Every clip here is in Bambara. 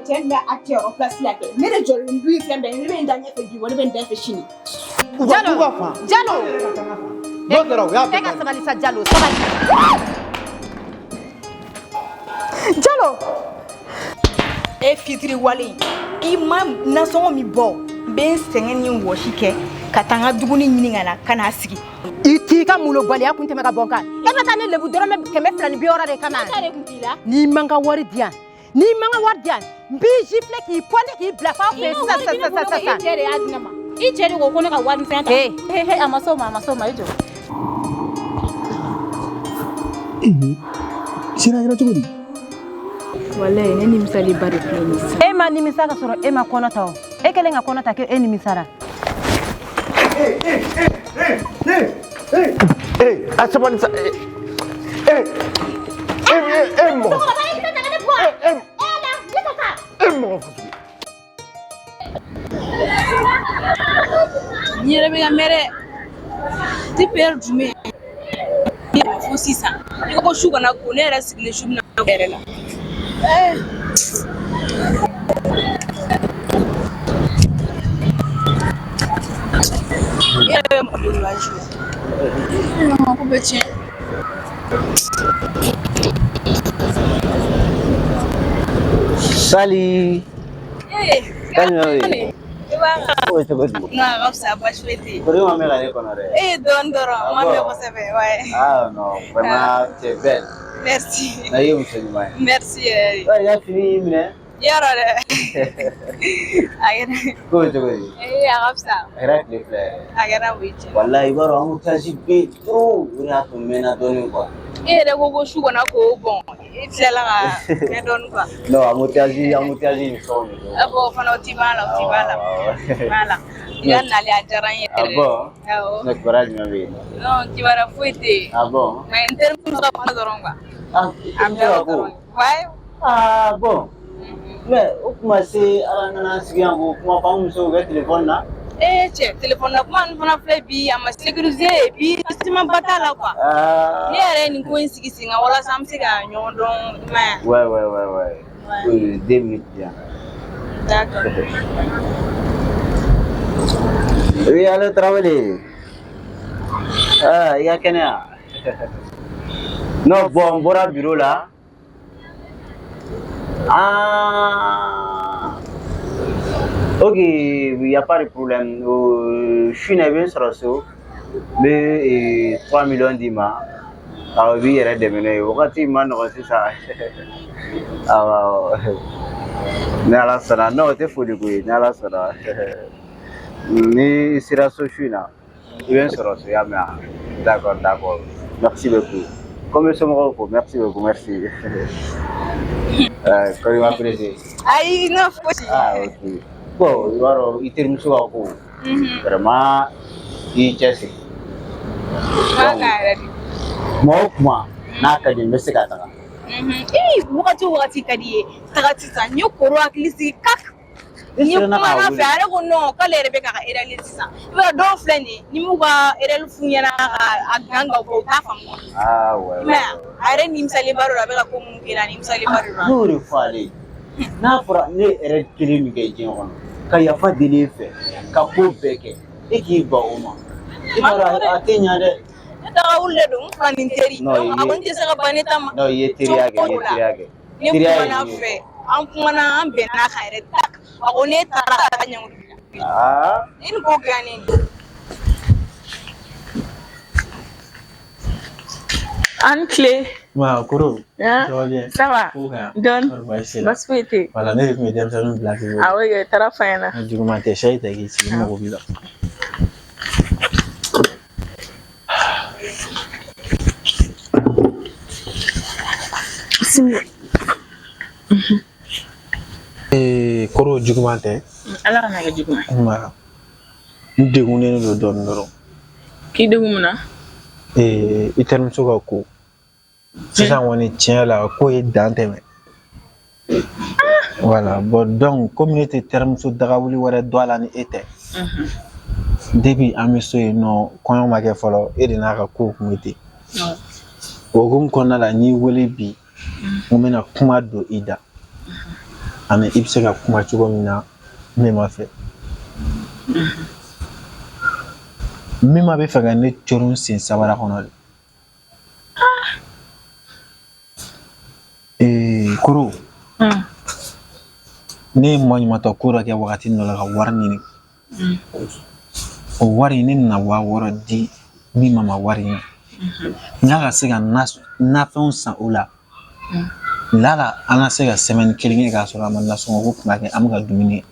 cɛ bɛ a kɛyɔrɔ place la kɛ ne de jɔlen du fɛn bɛɛ ne bɛ n da ɲɛfɛ bi wa ne bɛ n da fɛ sini. Jalo n'o kɛra o y'a bɛɛ ka sabali sa Jalo sabali. Jalo e fitiri wale i ma nasɔngɔ min bɔ n bɛ n sɛgɛn ni wɔsi kɛ ka taa n ka duguni ɲini ka na ka n'a sigi. I t'i ka molobaliya kun tɛmɛ ka bɔ n kan e bɛ taa ne lebu dɔrɔmɛ 260 de kama n'i man ka wari di yan n b'i gifler k'i pointer k'i bila f'a fɛ sisan. I cɛ de y'a di ne ma i cɛ de ko ko ne ka wari fɛn ta a ma s'o ma i jɔ. Sira kɛra cogo di? Walayi ne nimisali ba de filɛ nin sisan. E ma nimisa ka sɔrɔ e ma kɔnɔ ta o e kɛlen ka kɔnɔ ta kɛ e nimisara. A sabali sa mɔgɔ N yɛrɛ bɛ ka mɛrɛ depuis jumɛn fo sisan i ko su kana ko ne yɛrɛ sigilen su bɛna yɛrɛ la. Yɛrɛ bɛ mɔgɔ la jouer ko bɛ tiɲɛ. Sali. Kani. O cogo di? Nka ka fisa baasi foyi tɛ yen. Kori ma mɛn ka ne kɔnɔ dɛ. Dɔɔnin dɔrɔn ma mɛn kosɛbɛ ouais. Ah non, vraiment tu es belle. Merci. Na ye muso ɲuman ye. Merci yɛrɛ. I y'a fini minɛ. Yɔrɔ dɛ. A kɛra. K'o cogo di? A ka fisa. A kɛra tile fila yɛrɛ. A kɛra o ye tiɲɛ. Wallahi i b'a dɔn embouteillage bɛ yen trop o de y'a to n mɛnna dɔɔnin quoi. E yɛrɛ ko su kɔnɔ ko bon i filɛla ka mɛn dɔɔnin quoi. Non embouteillage ni fɛnw de don. Bon o fana o t'i b'a la o t'i b'a la. Voilà. I ka nali a diyara n ye yɛrɛ. Ah bon? Awɔ. Ne kibaruya jumɛn bɛ yen? Non kibaruya foyi tɛ yen. Ah bon? Mais n terimuso ka kuma dɔrɔn quoi. Ah A bɛɛ o dɔrɔn. Ouais. Ah bon? Mais o kuma se ala nana sigi yan ko kuma fɔ an musow bɛ téléphone na. Cɛ téléphone na kuma ninnu fana filɛ bi a ma sécuriser bi simanba t'a la quoi. Ne yɛrɛ ye nin ko in sigi sen kan walasa an bɛ se ka ɲɔgɔn dɔn i m'a ye. Ouais. 2 minutes bien. D'accord. Oui, allô travailler. Ah, il y a Kenya. Non, bon, on va au bureau là. Ah. Ok, il n'y a pas de problème. Je suis bien sur le saut. Mais 3 millions d'ima. Alors, oui, il y a des minutes. Wakati man aussi ça. Ah, n'ala sana. Non, t'es fou du coup. N'ala sana. Ni sera sochina. Il vient sur le saut. D'accord. Merci beaucoup. Comme ce mot, merci beaucoup, merci. Quand il m'a plaisir. Aïe, non, faut. Ah, ok. Bon, il termine sur un coup. Vraiment, il teste. Moi, n'a qu'à dire, mais c'est qu'à ça. Wakati ka di ye taga sisan n ye koro hakili sigi kak n ye kuma na fɛ ale ko non k'ale yɛrɛ bɛ ka erreur sisan i b'a dɔn dɔw filɛ nin ye ni m'u ka erreur f'u ɲɛna a gan ka bɔ u t'a faamu Ah ouais. Mais a yɛrɛ nimisaliba dɔ la a bɛ ka ko minnu kɛ a nimisaliba dɔ la n'o de fɔ ale ye n'a fɔra ne yɛrɛ kelen min kɛ diɲɛ kɔnɔ ka yafa deli e fɛ ka ko bɛɛ kɛ e k'i ban o ma i b'a dɔn a tɛ ɲa dɛ. ne taga wuli de don n fila nin teri a kɔni tɛ se ka ban ne ta ma. Non, i ye teriya kɛ. Ne kumana fɛ an kumana an bɛnna kan yɛrɛ tak a ko ne taara ka ɲɛngu Ah. ni nin ko gannen an tile. Waaw Koro. Ça va. Dɔɔni. Baasi foyi tɛ yen. Voilà, ne de tun bɛ denmisɛnninw bila k'i wele. Awɔ i taara f'a ɲɛna. Juguman tɛ sɛ tɛ k'i sigi mago b'i la. Koro juguman tɛ. Ala kana kɛ juguman. Voilà. N degunnen don dɔɔnin dɔrɔn. K'i degun mun na? I terimuso ka ko. Sisan kɔni tiɲɛ la ko ye dan tɛmɛ. Voilà, bon donc comme ne tɛ terimuso dagawuli wɛrɛ dɔ a la ni e tɛ. Depuis an bɛ so yen nɔ kɔɲɔ ma kɛ fɔlɔ e de n'a ka ko kun bɛ ten. O hukumu kɔnɔna la n'i wele bi n bɛna kuma don i da. ani i bɛ se ka kuma cogo min na min ma fɛ min ma bɛ fɛ ka ne coron sen sabara kɔnɔ de koro ne ye maɲumatɔ ko dɔ kɛ wagati dɔ la ka wari ɲini o wari ne nana 6,000 di min ma wari in n y'a ka se ka nafɛnw san o la lala an ka se ka semaine kelen kɛ k'a sɔrɔ a ma nasɔngɔ ko kuma kɛ an bɛ ka dumuni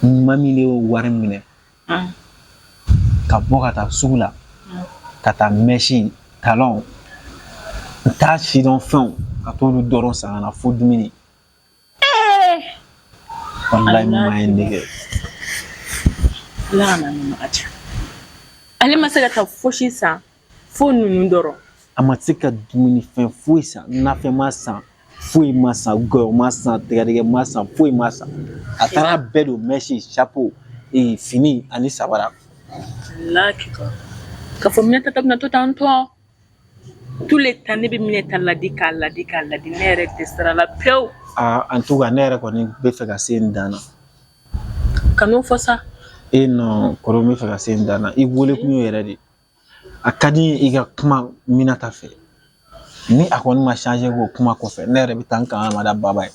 mami ne y'o wari minɛ ka bɔ ka taa sugu la ka taa mèche talon n t'a sidɔn fɛnw ka t'olu dɔrɔn san ka na fo dumuni wallahi ma ye ne kɛ Ala kana ɲɛmaga ca ale ma se ka taa fosi san fo ninnu dɔrɔn a ma se ka dumuni fɛn foyi san nafɛn ma san foyi ma san gɔyɔ ma san tigɛdɛgɛ ma san foyi ma san a taara bɛɛ don mèche chapeau fini ani sabara laki ka fɔ minɛ ta bɛna to tan tɔ tous les temps ne bɛ minɛ ta ladi k'a ladi ne yɛrɛ dɛsɛra la pewu en tout cas ne yɛrɛ kɔni bɛ fɛ ka se n dan na ka n'o fɔ sa non kɔrɔ n bɛ fɛ ka se n dan na i wele kun y'o yɛrɛ de a ka di i ka kuma Minata fɛ ni a kɔni ma changer k'o kuma kɔfɛ ne yɛrɛ bɛ taa n kan Amada Baba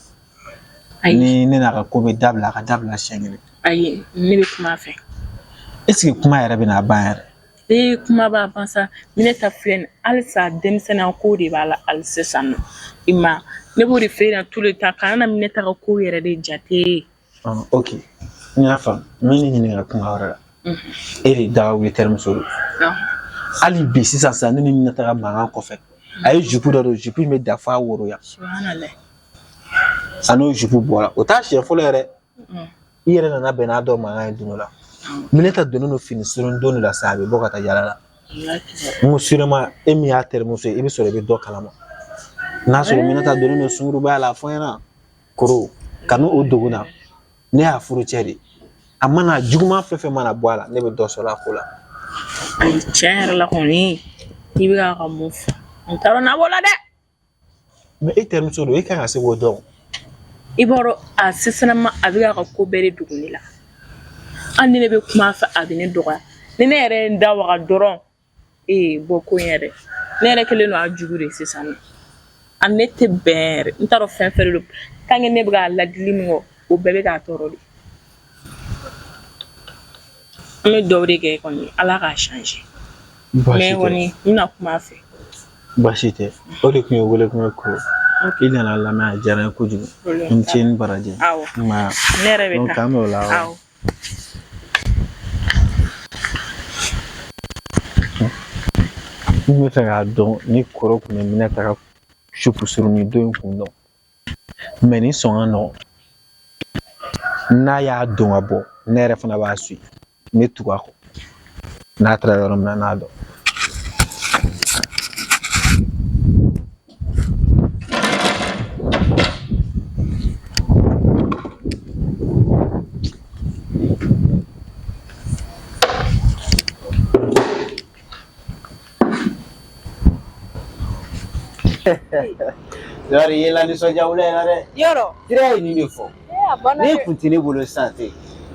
ye ni ne n'a ka ko bɛ dabila a ka dabila siɲɛ kelen ayi ne bɛ kuma fɛ est-ce que kuma yɛrɛ bɛna ban yɛrɛ kuma b'a ban sa Minata filɛ nin halisa denmisɛnninya ko de b'a la hali sisan nɔ i ma ne b'o de fɛ yen tous les temps kana Minata ka ko yɛrɛ de jate ok n y'a faamu min ni ɲininka kuma wɛrɛ la e de daga wuli terimuso don hali bi sisan ne ni Minata ka mankan kɔfɛ a ye jupe dɔ don jupe in bɛ dafa woroya a n'o jupe bɔra o t'a siɲɛ fɔlɔ yɛrɛ i yɛrɛ nana bɛn n'a dɔ mankan ye don dɔ la Minata donnen don fini surun don dɔ la sa a bɛ bɔ ka taa yala la n ko sûrement e min y'a terimuso ye i bɛ sɔrɔ i bɛ dɔ kalama n'a sɔrɔ Minata donnen don sunkurubaya la a fɔ n ɲɛna koro ka n'o dogo na ne y'a furu cɛ de a mana juguman fɛn fɛn mana bɔ a la ne bɛ dɔ sɔrɔ a ko la tiɲɛ yɛrɛ la kɔni i bɛ ka mun fɔ n t'a dɔn n'a bɔ la dɛ mais e terimuso don e kan ka se k'o dɔn i b'a dɔn a sisanama a bɛ ka ko bɛɛ de dogo ne la hali ni ne bɛ kuma fɛ a bɛ ne dɔgɔya ni ne yɛrɛ ye n da waga dɔrɔn bɔ ko in yɛrɛ ne yɛrɛ kɛlen don a jugu de sisan a ne tɛ bɛn yɛrɛ n t'a dɔn fɛn fɛn de don tant que ne bɛ ka ladili min kɔ o bɛɛ bɛ k'a tɔɔrɔ de an bɛ dɔw de kɛ kɔni ala k'a changer mais kɔni n bɛna kuma fɛ baasi tɛ o de tun ye wele kun ye ko i nana lamɛn a diyara n ye kojugu n ce ni baraji ne yɛrɛ bɛ taa k'an bɛ o la n bɛ fɛ k'a dɔn ni kɔrɔ tun bɛ Minata ka jupe surunin don in kun dɔn mais ni sɔn ka nɔgɔn n'a y'a dɔn ka bɔ ne yɛrɛ fana b'a suit ne tugu a kɔ n'a taara yɔrɔ min na n'a dɔn Yɔrɔ ye la nisɔndiya wula in na dɛ yɔrɔ kira ye nin de fɔ ne kun tɛ ne bolo sisan ten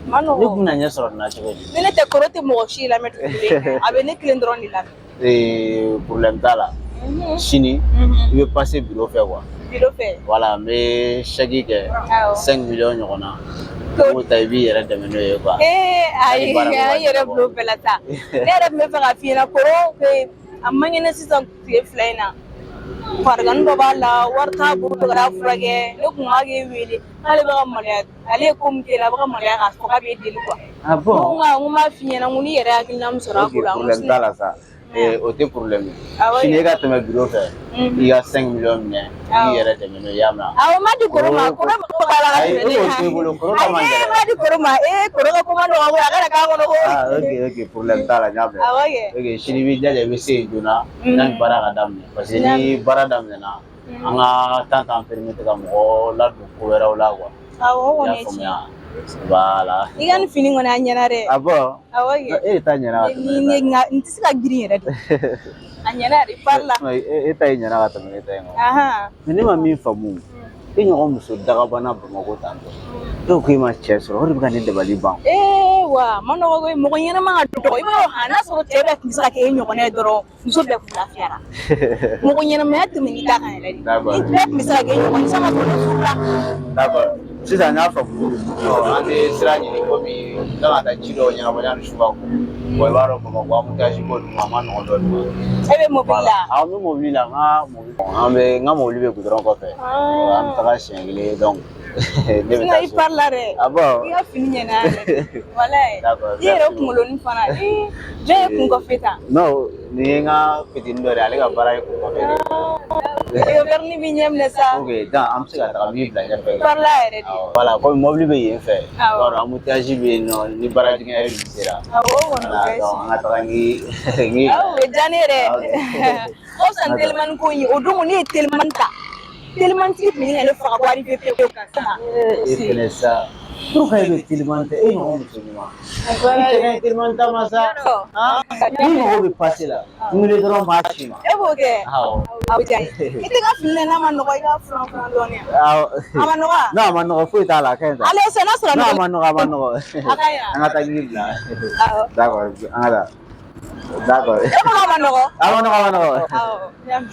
ma ne nɔgɔ kun na ɲɛ sɔrɔ nin na cogo di ni ne tɛ kɔrɔ tɛ mɔgɔ si lamɛn tuguni a bɛ ne kelen dɔrɔn de lamɛn problème t'a la sini i bɛ passer bureau fɛ quoi bureau fɛ voilà n bɛ chèque kɛ 5 millions ɲɔgɔn na o ta i b'i yɛrɛ dɛmɛ n'o ye quoi ayi an yɛrɛ bulon bɛɛ la sa ne yɛrɛ tun bɛ fɛ k'a f'i ɲɛna kɔrɔ a man kɛnɛ sisan tile 2 in na farigani dɔ b'a la wari t'a bolo ka taa furakɛ ne kun b'a k'e wele k'ale bɛ ka maloya ale ye ko min kɛ a bɛ ka maloya k'a fɔ k'a b'e deli quoi ah bon n ko m'a f'i ɲɛna n ko n'i yɛrɛ hakilina min sɔrɔ a ko la problème t'a la sa o tɛ problème ye sini e ka tɛmɛ bureau fɛ i ka 5 millions minɛ i yɛrɛ dɛmɛ n'o ye y'a mɛn awɔ ma di kɔrɔ ma kɔrɔ ma ko k'ala ka tɛmɛ ne kan ayi o bolo kɔrɔ ka man ayi gɛlɛn ma di kɔrɔ ma kɔrɔ ka kuma nɔgɔ ko a kana k'a kɔnɔ ko ok problème t'a la n y'a mɛn awɔ kɛ ok sini b'i jaja i bɛ se yen joona yanni baara ka daminɛ parce que ni baara daminɛna an ka temps t'an permettre ka mɔgɔ ladon ko wɛrɛw la quoi awɔ o i kɔni y'a ye tiɲɛ faamuya Voilà. I ka nin fini kɔni a ɲɛna dɛ. Ah bon? Awɔ kɛ. E ta ɲɛna ka tɛmɛ ne ta. N tɛ se ka girin yɛrɛ de. A ɲɛna yɛrɛ i parle la. E ta in ɲɛna ka tɛmɛ ne ta in kan. Ahan. Mais ne ma min faamu. E ɲɔgɔn muso dagabana Bamakɔ tan tɔ. E ko i ma cɛ sɔrɔ o de bɛ ka ne dabali ban. Wa ma nɔgɔ koyi mɔgɔ ɲɛnama ka dɔgɔ i b'a dɔn n'a sɔrɔ cɛ bɛɛ tun bɛ se ka kɛ e ɲɔgɔnna ye dɔrɔn muso bɛɛ tun lafiyara. Mɔgɔ ɲɛnamaya tɛmɛn'i da kan yɛrɛ de. D'accord. Ni bɛɛ tun bɛ se ka kɛ e ɲɔgɔn sama dɔrɔn ne furula. D'accord. Sisan n y'a faamu. An bɛ sira ɲini komi n kan ka taa ci dɔw ɲɛnabɔ yanni su ka ko. Bon i b'a dɔn Bamakɔ embouteillage ko ninnu a ma nɔgɔn dɔɔnin. E bɛ mobili la. An bɛ mobili la n ka mobili bɛ goudron kɔfɛ. An bɛ taga siɲɛ kelen donc ne bɛ Sinon taa i so. parle la dɛ. Ah bon? I ka fini ɲɛna yɛrɛ. Walayi. D'accord. I yɛrɛ kunkolonin fana jɔn ye kun kɔfɛ tan. Non nin ye n ka fitini dɔ de ye ale ka baara ye kun kɔfɛ de. Verni b'i ɲɛ minɛ sa. Ok dan an bɛ se ka taga min bila ɲɛfɛ. Parle la yɛrɛ de. Voilà komi mobili bɛ yen fɛ. Awɔ. I b'a dɔn embouteillage bɛ yen nɔ ni baara dingɛ yɛrɛ dun sera. Awɔ o kɔni o Voilà bɛ donc an ka taga ni Awɔ o ye diya ne yɛrɛ ye. O san telimani ko in ye o don ne ye telimani ta. Telimani tigi tun bɛ ne faga ko arrivé pewu kan sa. e fɛnɛ sa pourquoi e bɛ telimani ta e ɲɔgɔn muso ɲuman. Voilà. I tɛ telimani ta ma sa. Ni mago bɛ passe la n wele dɔrɔn b'a ci ma. E b'o kɛ. Awɔ. A bɛ diya n ye. I tɛ ka fini la n'a ma nɔgɔ i ka furan furan dɔɔni. Awɔ. A ma nɔgɔ wa? Non a ma nɔgɔ foyi t'a la a ka ɲi sa. Ale sa n'a sɔrɔ Non a ma nɔgɔ a ma nɔgɔ. A ka ɲi wa? An ka taa ɲini bila. Awɔ. D'accord an ka taa. D'accord. E ko a ma nɔgɔ? A ma nɔgɔ a ma nɔgɔ. Awɔ. n y'a mɛn.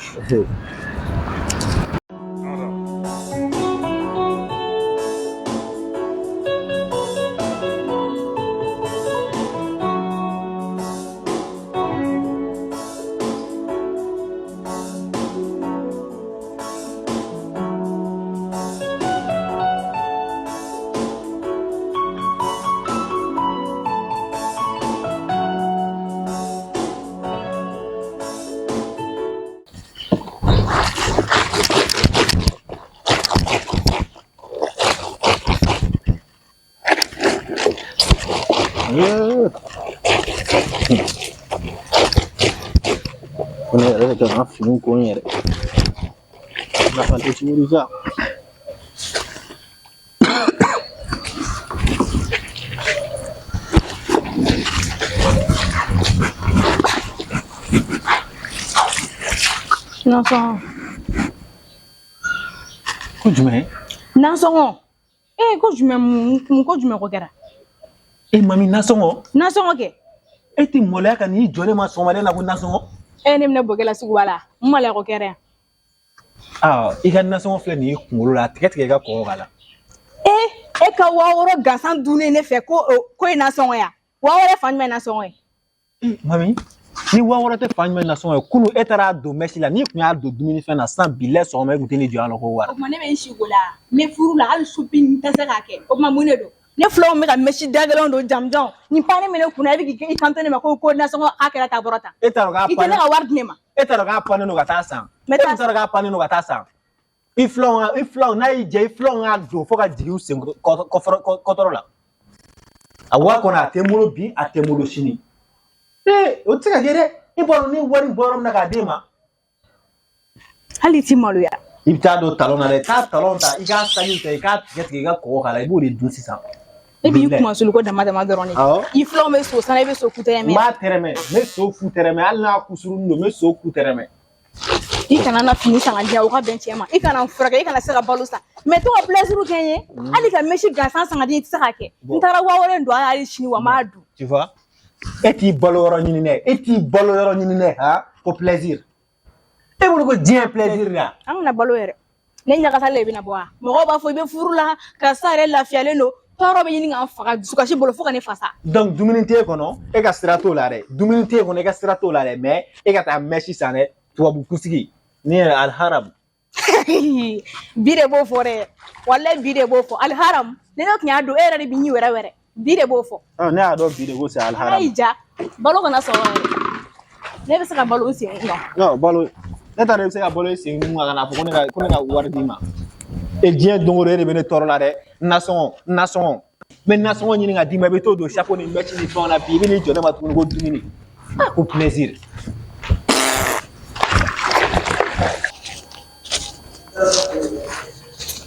Ko ne yɛrɛ de kan ka fini ko n yɛrɛ. Nafa tɛ cogo sa. Nasɔngɔ. Ko jumɛn? Nasɔngɔ. Ko jumɛn mun ko jumɛn ko kɛra? E mami nasɔngɔ? Nasɔngɔ kɛ. E tɛ maloya ka n'i jɔlen ma sɔgɔmada na ko nasɔngɔ? Ne bɛna bɔgɛla sugu ba la. N maloya ko kɛra yan. I ka nasɔngɔ filɛ nin ye kunkolo la a tigɛ tigɛ i ka kɔgɔ k'a la. E ka 6000 gansan dunnen ne fɛ ko ye nasɔngɔ ya? 6000 fa jumɛn nasɔngɔ ye? Mami ni 6000 tɛ fa jumɛn nasɔngɔ ye kunun e taara don mɛsi la n'i tun y'a don dumunifɛn na sisan bilayi sɔgɔma e tun tɛ ne jɔ a la ko wari. O tuma ne bɛ n si ko la. Ne furu la hali shopping tɛ se k'a kɛ. O tuma mun de don? Ne filaw bɛ ka mɛsi dagɛlɛnw don jamjam. Nin pannen bɛ ne kunna e bɛ k'i kanto ne ma ko nasɔngɔ k'a kɛra ta bɔra tan. E t'a dɔn k'a I tɛ ne ka wari di ne ma. E t'a dɔn k'a pannen don ka taa san. Mais E t'a dɔn k'a pannen don ka taa san. I filaw n'a y'i diya i filaw k'a don fo ka jigin u sen kɔtɔrɔ la. A wari kɔni a tɛ n bolo bi a tɛ n bolo sini. O tɛ se ka kɛ dɛ. I b'a dɔn ni wari bɔ yɔrɔ min na k'a d'e ma. Hali i t'i maloya. I bɛ taa don talon na dɛ. K'a talon ta i k'a sagi ta i k'a tigɛ tigɛ i ka kɔgɔ k'a la i b'o de dun sisan. E b'i kumasuli ko dama dama dɔrɔn de. Awɔ. I filaw bɛ so sanna i bɛ so kutɛrɛmɛ. N b'a tɛrɛmɛ n bɛ so fu tɛrɛmɛ hali n'a kusurunin don n bɛ so ku tɛrɛmɛ. I kana na fini san ka di yan o ka bɛn cɛ ma. I kana n furakɛ i kana se ka balo san. Mais to ka plaisir kɛ n ye. Hali ka mesi gansan san ka di i tɛ se k'a kɛ. N taara 6000 don hali sini wa n b'a dun. Tu vois? E t'i balo yɔrɔ ɲini dɛ. E t'i balo yɔrɔ ɲini dɛ han ko plaisir. E bolo ko diɲɛ plaisir la. An kana balo yɛrɛ. Ne ɲagasalen de bɛna bɔ wa? Mɔgɔw b'a fɔ i bɛ furu la karisa yɛrɛ lafiyalen don. Tɔɔrɔ bɛ ɲini k'an faga dusukasi bolo fo ka ne fasa. Donc dumuni t'e kɔnɔ e ka sira t'o la dɛ. Dumuni t'e kɔnɔ e ka sira t'o la dɛ. Mais e ka taa mèche san dɛ. Tubabu kunsigi. Ni yɛrɛ alharam. Bi de b'o fɔ dɛ. Walayi bi de b'o fɔ. Alharam. Ni ne tun y'a dɔn e yɛrɛ de bɛ ɲi wɛrɛ wɛrɛ. Bi de b'o fɔ. Ne y'a dɔn bi de ko c'est alharam. Ala y'i ja. Balo kana sɔrɔ yɛrɛ. Ne bɛ se ka balo n sen kan. Non balo. Ne t'a dɔn e bɛ se ka balo e sen kun kan ka na fɔ ko ne ka wari d'i ma. E diɲɛ don o don e de bɛ ne tɔɔrɔ la dɛ. Nasɔngɔ. Mais nasɔngɔ ɲini ka d'i ma i bɛ t'o don chapeau ni mèche ni fɛnw na bi i bɛ n'i jɔ ne ma tuguni ko dumuni. Ko plaisir.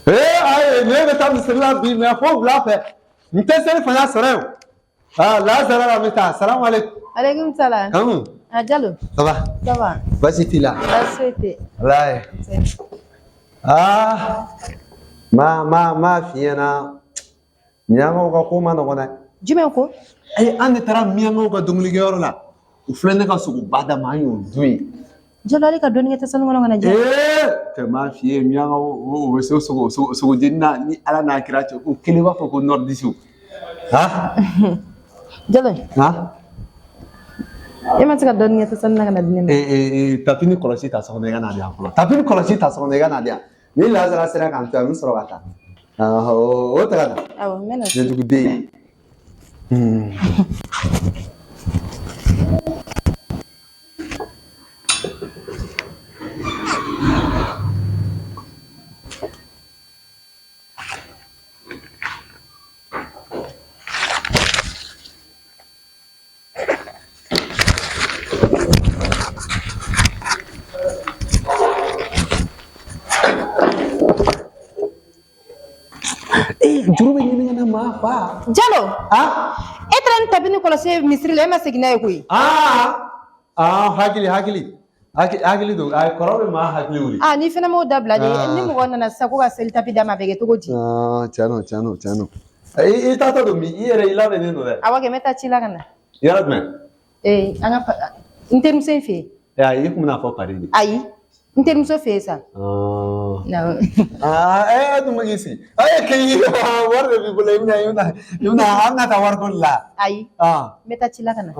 Ayi ne bɛ taa misiri la bi mɛ fo wula fɛ Ntesel fana sara. Ah, là ça va mettre. Salam alaikum. Alaikum salam. Comment? Ah, Diallo. Ça va? Ça va. Vas-y, Tila. Souhaité. Là. Ah. Ma fiena. Miango ka ko man ngona. Jumɛn ko? Ay an tara miango ka dumuli yɔrɔ la. U filɛ ne ka sogo bada ma y'o dun. Diallo ale ka dɔɔnin kɛ tɛ sanu kɔnɔ kana jɛ. Tɛ ma fiye miango o bɛ se sogo jeni na ni ala n'a kira cɛ o kelen b'a fɔ ko nordisiw. Ha? Diallo. Ha? E ma se ka dɔɔnin kɛ tɛ sanu kana di ne ma. Tapi ni kɔlɔsi ta sɔgɔnɔ i ka na di yan fɔlɔ. Tapi ni kɔlɔsi ta sɔgɔnɔ i ka na di yan. Ni Lazara sera k'an to yan n bɛ sɔrɔ ka taa. O tɛ ka na. Awɔ n bɛ na. Ɲɛjuguden. Juru bɛ ɲini ka na maa fa. Diallo. Ah? E taara ni tapi ni kɔlɔsi misiri la e ma segin n'a ye koyi. Hakili don a kɔrɔ bɛ maa hakili wuli. Ni fɛnɛ m'o dabila de ni mɔgɔ nana sisan ko ka seli tapi d'a ma a bɛ kɛ cogo di? Tiɲɛ. I taatɔ don min i yɛrɛ i labɛnnen don dɛ. Awɔ kɛ n bɛ taa ci la ka na. Yɔrɔ jumɛn? An ka n terimuso in fɛ yen. I kun bɛna fɔ pari de. Ayi n terimuso fɛ yen sa. Dun bɛ k'i sigi. K'i wari de b'i bolo i bɛna an ka taa wariko la. Ayi n bɛ taa ci la ka na. I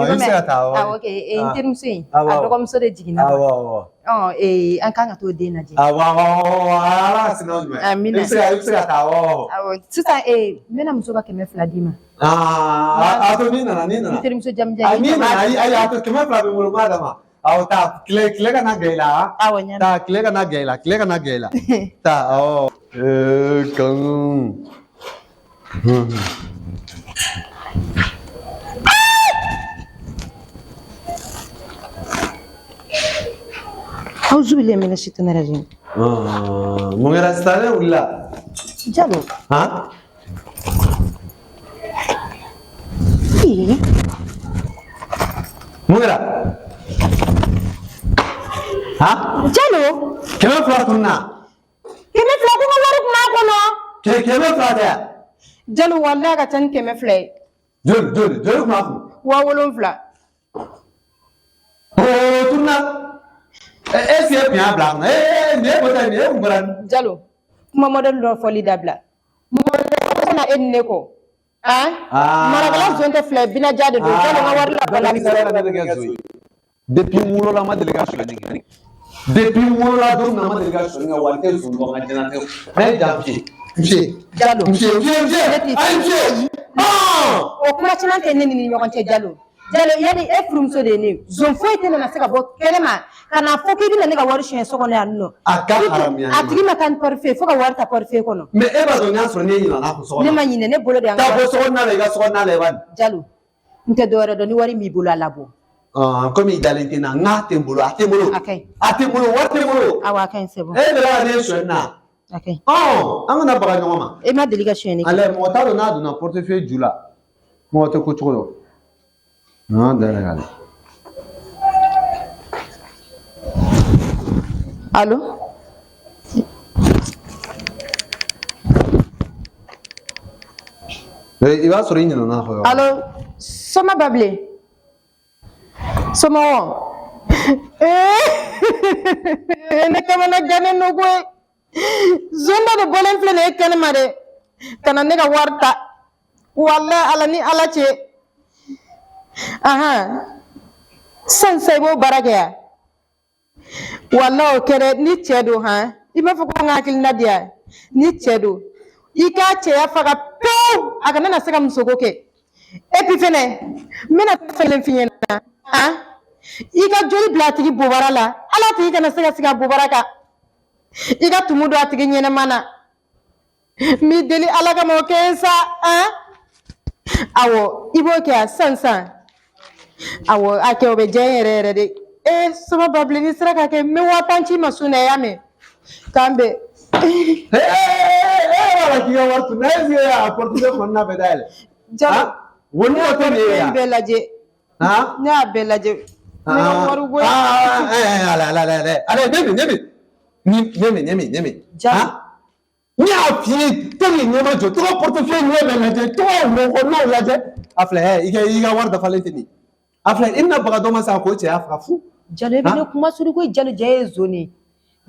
bɛ se ka taa wa? Awɔ kɛ n terimuso in a dɔgɔmuso de jiginna. Awɔ. An kan ka t'o den lajɛ. Ala ka sinɛ jumɛn? Amina. I bɛ se ka taa wa? Awɔ sisan n bɛna muso ka 200 d'i ma. A to n'i nana. N terimuso jamujan. N'i nana a to 200 bɛ n bolo n b'a d'a ma. Awɔ taa tile kana gɛrɛ i la. Awɔ ɲana. Taa tile kana gɛrɛ i la. Taa awɔ. Kan. Auzu billahi minash shaitani rajim. Mun kɛra sisan ne wulila. Diallo. Mun kɛra? Diallo. 200 tununa. 200 ko ka wari kun b'a kɔnɔ. 200 tɛ. Diallo wallahi a ka ca ni 200 ye. Joli kun b'a kun. 7,000. Tununa. Est-ce que kun y'a bila a kunna? Nin ye bɔta nin ye kun bɔra nin. Diallo kuma modèle dɔ fɔli dabila. Mɔgɔ kana e ni ne kɔ. Marakala zon tɛ filɛ binaja de don. Diallo n ka wari labɔ. Depuis wolola ma deli ka sɔrɔ nin. Depuis wolola don na ma deli ka sɔrɔ nin ka wari tɛ sɔrɔ ka jɛnna tɛ. N'a ja Diallo. Monsieur. O kuma caman tɛ ne ni ɲɔgɔn cɛ Diallo. Diallo yani e furumuso de ye ne ye. Zon foyi tɛ nana se ka bɔ kɛnɛma ka na fɔ k'i bɛna ne ka wari siɲɛ so kɔnɔ yan nɔ. A ka haramuya. A tigi ma taa ni portefeuille fo ka wari ta portefeuille kɔnɔ. Mais e b'a dɔn n y'a sɔrɔ ne ɲinɛna a kun so kɔnɔ. Ne ma ɲinɛ ne bolo de y'an ka. Taa bɔ so kɔnɔna la i ka so kɔnɔna la i b'a di. Diallo n tɛ dɔwɛrɛ dɔn ni wari b'i bolo a labɔ. Komi i dalen tɛ n na n k'a tɛ n bolo a tɛ n bolo. A ka ɲi. A tɛ n bolo wari tɛ n bolo. Awɔ a ka ɲi c'est bon. E delila ka ne sonyɛ nin na. A ka ɲi. An kana baga ɲɔgɔn ma. E ma deli ka sonyɛli kɛ. Ale mɔgɔ t'a dɔn n'a donna portefeuille ju la mɔgɔ tɛ ko cogo dɔn. Dayɛlɛ k'ale. Allo. I b'a sɔrɔ i ɲinɛna fɔ. Allo Soma Bablé. Somɔgɔ. Ne kamana gannen don koyi. Zon dɔ de bɔlen filɛ nin ye kɛnɛma dɛ. Ka na ne ka wari ta. Walahi Ala ni Ala cɛ. Sisan i b'o baara kɛ yan. Walahi o kɛra ni cɛ don i b'a fɔ ko n ka hakilina di yan. Ni cɛ don i k'a cɛya faga pewu a kana na se ka musoko kɛ. Et puis fɛnɛ n bɛna fɛn f'i ɲɛna i ka joli bila a tigi bobara la ala tigi kana se ka sigi a bobara kan. I ka tumu don a tigi ɲɛnɛma na. N b'i deli Ala kama o kɛ n sa. Awɔ i b'o kɛ yan sisan. Awɔ a kɛ o bɛ diya n yɛrɛ yɛrɛ de. Soma Bablé ni sera ka kɛ n bɛ 50 ci ma su in na i y'a mɛn. K'an bɛn. ala k'i ka wari to n'a ye a portefeuille kɔnɔna bɛɛ dayɛlɛ Jalo. woni ma to ne ye yan bɛɛ lajɛ. Ne y'a bɛɛ lajɛ. Ne ka wari ko ye. Allez, Nemi. Ni a fini teli ɲɛma jɔ tɔgɔ portefeuille ɲɛ bɛ lajɛ tɔgɔ mɔgɔkɔnɔnaw lajɛ a filɛ i ka wari dafalen tɛ nin a filɛ i bɛna baga dɔ ma sa k'o cɛ y'a faga fu. Jalo i bɛ ne kuma suru ko Jalo ja ye zone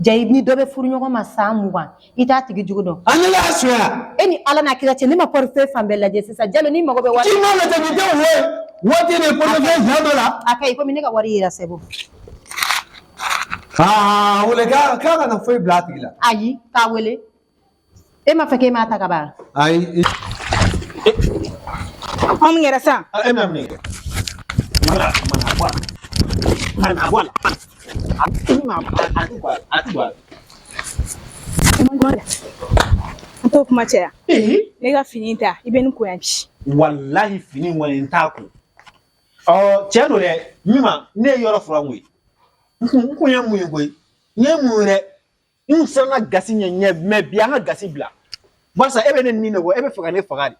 ja ni dɔ bɛ furu ɲɔgɔn ma san 20 i t'a tigi jugu dɔn. An ye la suya. E ni Ala n'a kira cɛ ne ma portefeuille fan bɛɛ lajɛ sisan Jalo ni mago bɛ wari. K'i ma lajɛ nin tɛ o ye waati de portefeuille ɲɛ dɔ la. A kaɲi komi ne ka wari yera sɛbɛn. Wele k'a kana foyi bila a tigi la. Ayi k'a wele. E m'a fɛ k'e m'a ta ka ban. Ayi. An min kɛra sisan. E bɛna min kɛ. Mana bɔ a la. A ti bɔ a la. An t'o kuma caya. Ne ka fini ta i bɛ nin ko yan bi. Walahi fini ŋɔni n t'a kun. Cɛ don dɛ min ma ne ye yɔrɔ fura mun ye. N kun ye mun ye koyi. N ye mun dɛ. N siranna gasi ɲɛ mɛ bi an ka gasi bila. Barisa e bɛ ne nin de ko e bɛ fɛ ka ne faga de.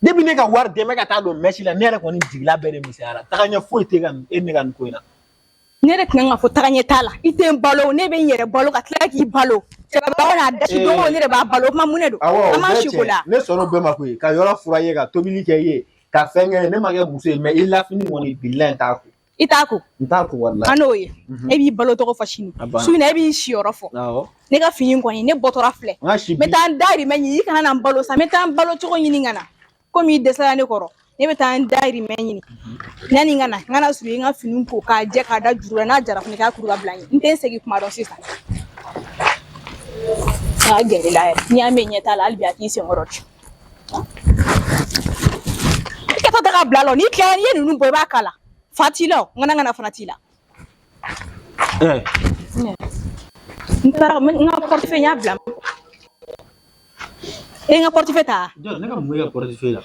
Depuis ne ka wari dɛmɛ ka taa don mɛsi la ne yɛrɛ kɔni jigila bɛɛ de misɛnyara. Taga ɲɛ foyi tɛ ka e ne ka nin ko in na. Ne de tun kan ka fɔ taga ɲɛ t'a la i tɛ n balo ne bɛ n yɛrɛ balo ka tila k'i balo cɛkɔrɔba n'a dasi don o ne de b'a balo o kuma mun de don an ma si ko la. Ne sɔnna o bɛɛ ma koyi ka yɔrɔ fura ye ka tobili kɛ i ye ka fɛn kɛ ne ma kɛ muso ye mais i lafini kɔni bilahi n t'a ko. I t'a ko. N t'a ko walahi. An n'o ye e b'i balo tɔgɔ fɔ sini su in na e b'i siyɔrɔ fɔ ne ka fini kɔni ne bɔtɔra filɛ n bɛ taa n dahirimɛ ɲini i kana na n balo sa n bɛ taa n balo cogo ɲini ka na komi i dɛsɛra ne kɔrɔ ne bɛ taa n dahirimɛ ɲini yanni n ka na suru i ka fini ko k'a jɛ k'a da juru la n'a jara fana k'a kuru ka bila n ye n tɛ n segin kuma dɔn sisan a gɛrɛ la yɛrɛ n'i y'a mɛn ɲɛ t'a la hali bi a k'i senkɔrɔ ci i ka taa daga bila la n'i tilala n'i ye ninnu bɔ i b'a k'a la fa t'i la o n kana fana t'i la. N taara n ka portefeuille y'a bila e n ka portefeuille ta. Jɔn ne ka mun bɛ kɛ portefeuille la.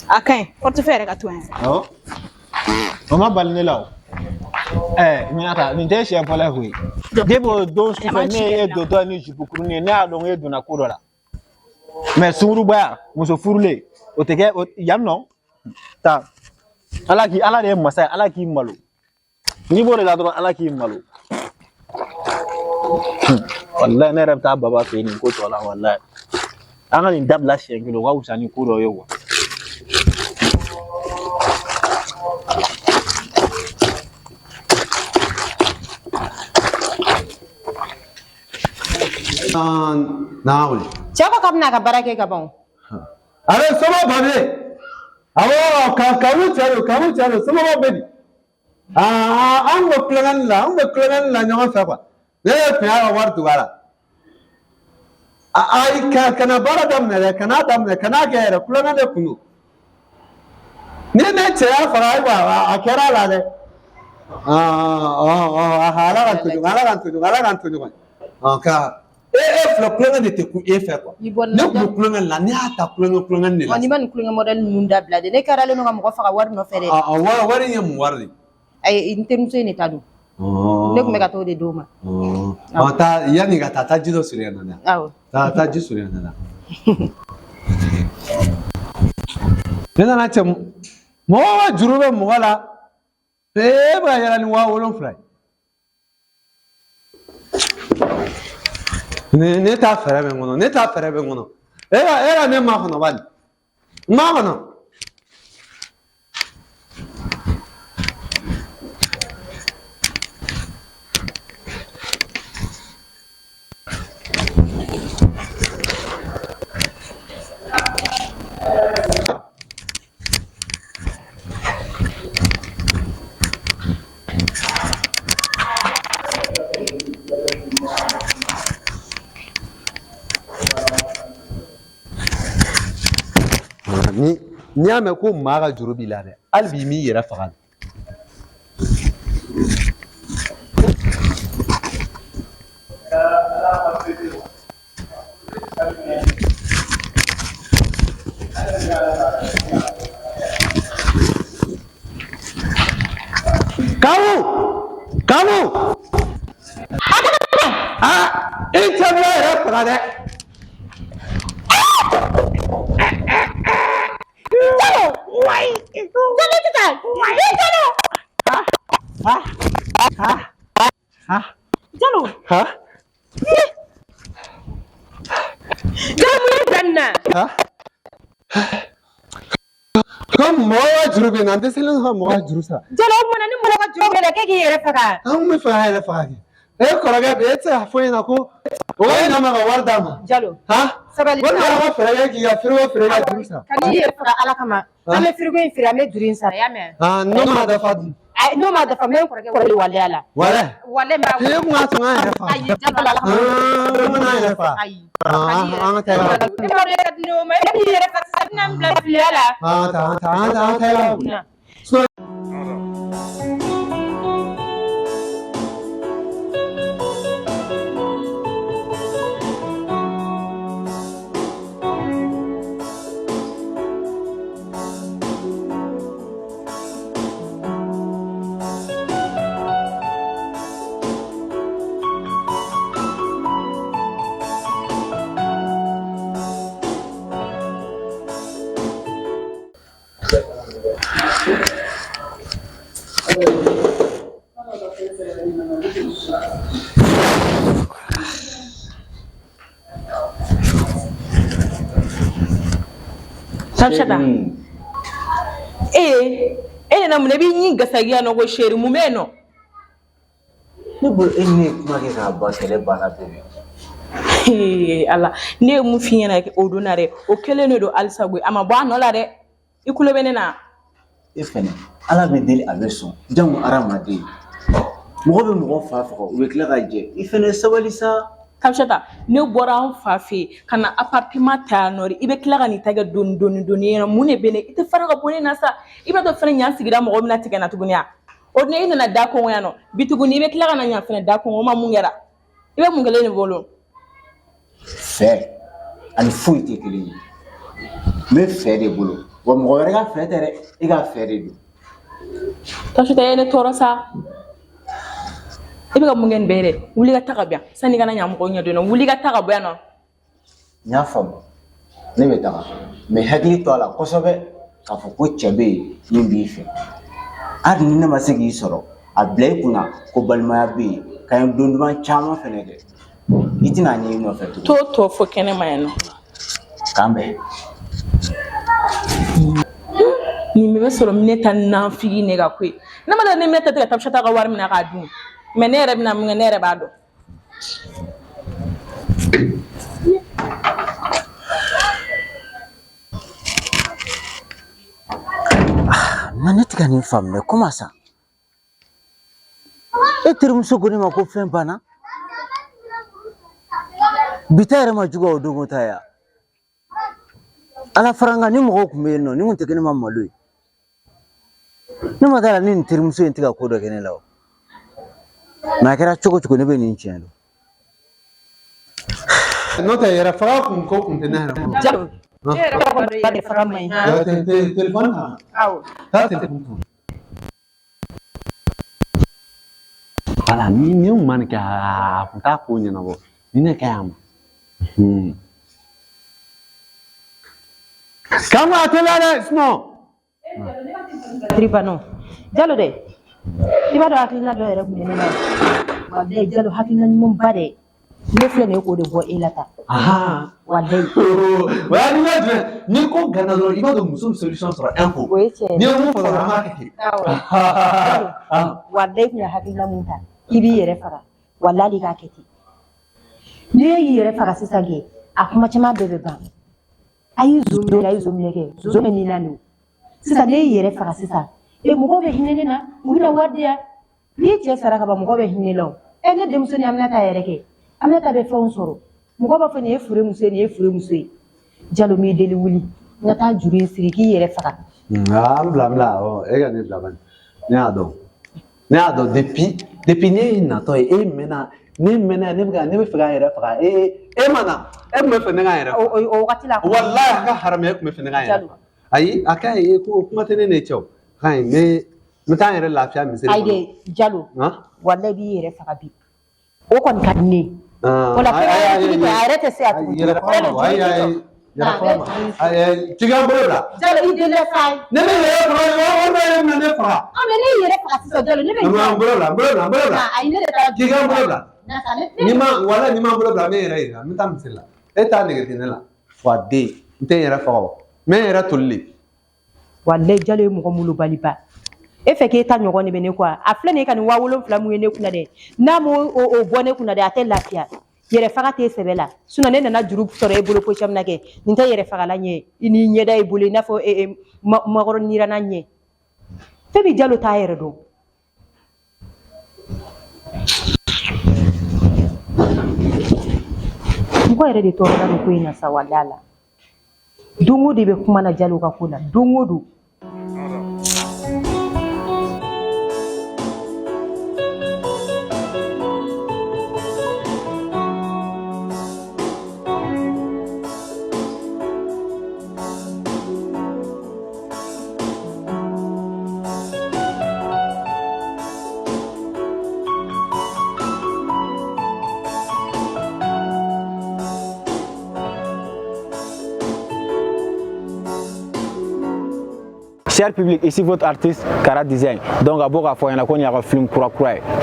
A ka ɲi portefeuille yɛrɛ ka to yan. Awɔ o ma bali ne la o. Minata nin tɛ siɲɛ fɔlɔ ye koyi. Depuis o don sufɛ ne ye e dontɔ ni jupe kurunin ye ne y'a dɔn e donna ko dɔ la mais sunkuruba muso furulen o tɛ kɛ yan nɔ taa ala de ye masa ye ala k'i malo n'i b'o de la dɔrɔn ala k'i malo walahi ne yɛrɛ bɛ taa baba fɛ yen nin ko tɔ la walahi an ka nin dabila siɲɛ kelen o ka wusa ni ko dɔ ye wa. Naawuli. Cɛ ko k'a bɛna a ka baara kɛ ka ban. Ale sɔmɔ bannen. Awɔ kamu cɛ don somɔgɔw bɛ di. An bɛ kulonkɛni la ɲɔgɔn fɛ quoi. Ne ye fɛ ka wari tugu a la. Ayi kana baara daminɛ dɛ kana kɛ yɛrɛ kulonkɛ de kun don. Ni ne cɛ y'a faga ayiwa a kɛra a la dɛ. Ala ka to ɲɔgɔn. Nka e filɛ kulonkɛ de tɛ kun e fɛ quoi. Ne kun bɛ kulonkɛ la ne y'a ta kulonkɛ de la. N'i ma nin kulonkɛ modèle ninnu dabila de ne kɛra don ka mɔgɔ faga wari nɔfɛ dɛ. Wari ye mun wari de? Ayi n terimuso in de ta don. Ne kun bɛ ka t'o de d'o ma. Yanni ka taa ji dɔ siri yan nɔ dɛ. Awɔ. Taa ji siri yan nɔ dɛ. Ne nana cɛ mɔgɔ ka juru bɛ mɔgɔ la e bɛ ka yɛlɛ ni 7000 ye. Ne t'a fɛɛrɛ bɛ n kɔnɔ e ka ne makɔnɔ bani n makɔnɔ. N'i y'a mɛn ko maa ka juru b'i la dɛ hali bi i m'i yɛrɛ faga. Kamu i cɛ bɛ yɛrɛ faga dɛ Jalo, why? Jalo kita. Jalo. Jalo. Jalo mun danna. Comme moi, je reviens dans tes salons, moi, je ça. Jalo mun ni mun ka juro da kake yere faga. An me fa hele fa. Koroga be ta fo ina ko. O ina ma warda ma. Jalo. Sabali. Wala ma fere ki ya fere juru sa. Kani yere faga ala kama. Ame frigo in fira me durin sa ya me. No ma da fa. No ma da fa me koroga wala wala ala. Wala ma. Ke ku ma tunga hele fa. Ai jalo ala kama. Mun hele fa. Ai. An ta ga. No ma yere faga sabna bla fiala. Ta ga. Samshata. Na mun bi yin gasagiya no go sheri mu meno. Ne bo enne kuma ke ka ba kele bana bebe. Allah ne mu finyana ke odonare o kele no do alsagwe ama bo anola de ikulo benena. Fene ala be deli abeso jamu aramade. Mo be mo fa fa o be kila ga je. Fene sabali sa Samshata ne bora an fafe kana appartement ta nori ibe kila ga ni taga don na mun ne bene ite fara ga bone na sa ibe do fere nyan sigira mo mina tiga na tuguniya. Odne ina na da ko yano bituguni ibe kila ga na nyan fene da ko ma mun yara. Ibe mun gele ne bolo. Fɛ ani foyi tɛ kelen ye n bɛ fɛ de bolo wa mɔgɔ wɛrɛ ka fɛ tɛ dɛ i ka fɛ de don. Samshata ye ne tɔɔrɔ sa i bɛ ka mun kɛ nin bɛɛ dɛ wuli ka taga bɛn sani kana ɲa mɔgɔw ɲɛ dɔn wuli ka taga bɔ yan nɔ. N y'a faamu ne bɛ taga mɛ hakili to a la kosɛbɛ k'a fɔ ko cɛ bɛ yen min b'i fɛ hali ni ne ma se k'i sɔrɔ a bila i kunna ko balimaya bɛ yen ka ɲi don duman caman fɛnɛ kɛ i tɛna ɲɛ i nɔfɛ tugun. To fɔ kɛnɛ ma yan nɔ. K'an bɛn. Nin bɛ sɔrɔ minɛ ta nafigi ne ka koyi ne ma dɔn ne minɛ ta tɛ ka Samshata ka wari minɛ k'a dun mɛ ne yɛrɛ bɛna mun kɛ ne yɛrɛ b'a dɔn. Ne tɛ ka nin faamu dɛ comment ça e terimuso ko ne ma ko fɛn banna bi ta yɛrɛ ma juguya o don ta ya ala faranga ni mɔgɔw tun bɛ yen nɔ ni kun tɛ kɛ ne ma malo ye ne ma d'a la ni nin terimuso in tɛ ka ko dɔ kɛ ne la o mɛ a kɛra cogo cogo ne bɛ nin tiɲɛ don. N'o tɛ yɛrɛ faga kun ko kun tɛ ne yɛrɛ bolo. Jalo ne yɛrɛ kɔni ba de faga man ɲi. Téléphone kan. Awɔ. Taa téléphone kan. Voilà ni kun ma nin kɛ a kun t'a ko ɲɛnabɔ ni ne kɛ yan ma. Kan ka teliya dɛ sinon. Tribano. Jalo de. I b'a dɔn hakilina dɔ yɛrɛ kun ye ne la. Walayi Jalo hakilina ɲuman ba dɛ. Ne filɛ nin ye k'o de bɔ e la tan. Walayi. Wa ni ma jumɛn ni ko gana dɔrɔn i b'a dɔn muso bɛ solution sɔrɔ un coup. O ye tiɲɛ ye. Ni ye mun fɔ dɔrɔn an b'a kɛ ten. Awɔ. Walayi kun ye hakilina mun ta i b'i yɛrɛ faga walayi k'a kɛ ten. N'i y'i yɛrɛ faga sisan kɛ a kuma caman bɛɛ bɛ ban. A ye zo minɛ kɛ zo bɛ nin na nin. Sisan ne y'i yɛrɛ faga sisan mɔgɔw bɛ hinɛ ne na u bɛna wari di yan. N'i cɛ sara ka ban mɔgɔw bɛ hinɛ la o. Ne denmuso ni Aminata yɛrɛ kɛ Aminata bɛ fɛnw sɔrɔ mɔgɔw b'a fɔ nin ye fure muso ye nin ye fure muso ye. Jalo m'i deli wuli n ka taa juru in siri k'i yɛrɛ faga. An bila e ka ne bila bani ne y'a dɔn depuis ne ye natɔ ye e mɛnna ne bɛ fɛ k'an yɛrɛ faga e ma na e tun bɛ fɛ ne k'an yɛrɛ faga. O wagati la. Walayi a ka haramu e tun bɛ fɛ ne k'an yɛrɛ faga. Ayi a ka ye ko kuma tɛ ne n'e cɛ o. Ka ɲi n bɛ taa n yɛrɛ lafiya misiri kɔnɔ. Ayi de Jalo walayi b'i yɛrɛ faga bi o kɔni ka di ne ye. O la fɛn wɛrɛ tigi tɛ a yɛrɛ tɛ se a tugun. Tiga bolo la. Jalo i dele fay. Ne me yere fara, o me ne fara. Ah mais ne yere fara sisan jalo ne be. Bolo la. Ay ne de ta. Tiga bolo la. Na sa ne. Ni ma bolo la me yere ira, mi ta misela. E ta nege tinela. Fa de, nte yere fara. Me yere tolli. Wallahi jalo e mo mulu baliba. E fɛ k'e ta ɲɔgɔn de bɛ ne quoi a filɛ nin ye ka nin 7,000 mun ye ne kunna dɛ n'a m'o bɔ ne kunna dɛ a tɛ lafiya yɛrɛ faga t'e sɛbɛ la sinon ne nana juru sɔrɔ e bolo position min na kɛ nin tɛ yɛrɛ fagalan ɲɛ i n'i ɲɛda i bolo i n'a fɔ makɔrɔni yiranna ɲɛ fɛn min jalo t'a yɛrɛ dɔn mɔgɔ yɛrɛ de tɔɔrɔla nin ko in na sa walahi la don o de bɛ kuma na jalo ka ko la don o don. Cher public, ici votre artiste Kara Design. Donc à bord à fois il y a un film kura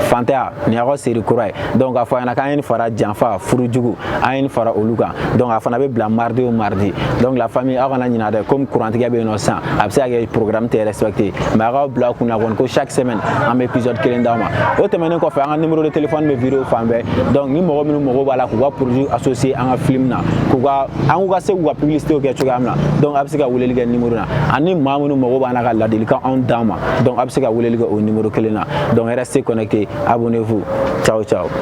Fanta, il y a une série kura. Donc à fois il y a une fara Janfa, Furujugu, une fara Oluga. Donc à fois on avait blanc mardi au mardi. Donc la famille a une comme courant qui est innocent. Après le programme est respecté. Mais à bloc on a chaque semaine un épisode qui est dans moi. Autrement qu'on fait un numéro de téléphone mais vidéo famille. Donc numéro voilà qu'on va produire associé à un film na. Qu'on va se ou publicité au Gachugamla. Donc après que vous voulez le numéro na. Ani mamu numéro banaka la délicat en dama. Donc après que vous voulez le numéro que là. Donc restez connectés, abonnez-vous. Ciao ciao.